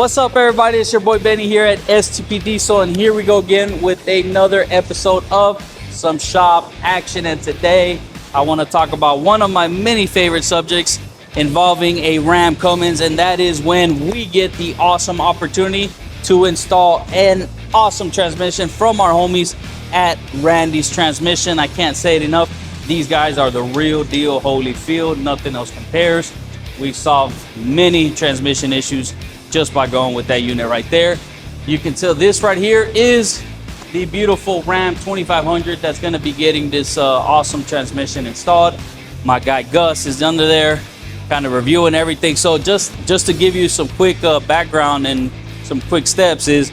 What's up, everybody? It's your boy Benny here at STP Diesel, and here we go again with another episode of some shop action. And today I want to talk about one of my many favorite subjects involving a Ram Cummins, and that is when we get the awesome opportunity to install an awesome transmission from our homies at Randy's Transmission. I can't say it enough. These guys are the real deal, Holyfield. Nothing else compares. We've solved many transmission issues just by going with that unit right there. You can tell this right here is the beautiful Ram 2500 that's going to be getting this awesome transmission installed. My guy Gus is under there kind of reviewing everything. So just to give you some quick background and some quick steps is,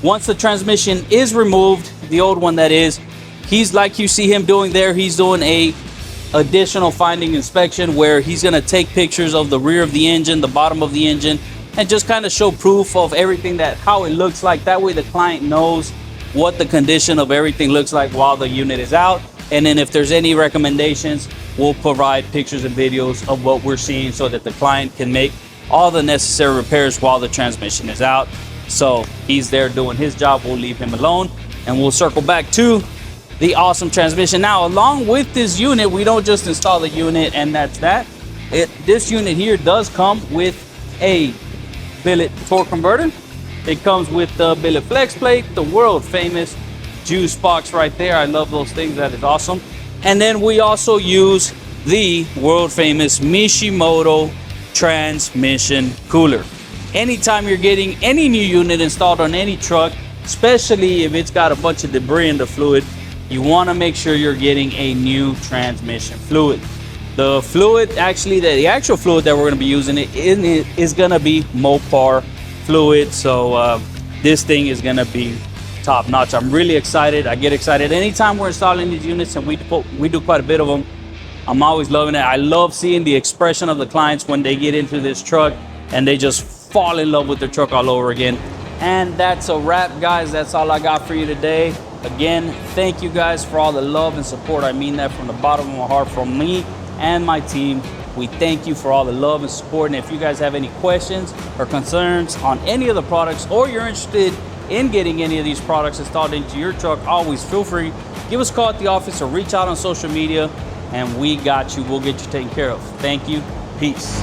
once the transmission is removed, the old one that is, he's like you see him doing there, he's doing a additional finding inspection where he's going to take pictures of the rear of the engine, the bottom of the engine, and just kind of show proof of everything, that how it looks like. That way the client knows what the condition of everything looks like while the unit is out. And then if there's any recommendations, we'll provide pictures and videos of what we're seeing so that the client can make all the necessary repairs while the transmission is out. So he's there doing his job. We'll leave him alone and we'll circle back to the awesome transmission. Now, along with this unit, we don't just install the unit and that's that. This unit here does come with a billet torque converter. It comes with the billet flex plate, the world famous juice box right there. I love those things. That is awesome. And then we also use the world famous Mishimoto transmission cooler. Anytime you're getting any new unit installed on any truck, especially if it's got a bunch of debris in the fluid, you want to make sure you're getting a new transmission fluid. The fluid, actually, the actual fluid that we're going to be using is going to be Mopar fluid. So this thing is going to be top notch. I'm really excited. I get excited anytime we're installing these units, and we do quite a bit of them. I'm always loving it. I love seeing the expression of the clients when they get into this truck and they just fall in love with the truck all over again. And that's a wrap, guys. That's all I got for you today. Again, thank you guys for all the love and support. I mean that from the bottom of my heart, from me and my team. We thank you for all the love and support. And if you guys have any questions or concerns on any of the products, or you're interested in getting any of these products installed into your truck, always feel free, give us a call at the office or reach out on social media, and we got you. We'll get you taken care of. Thank you. Peace.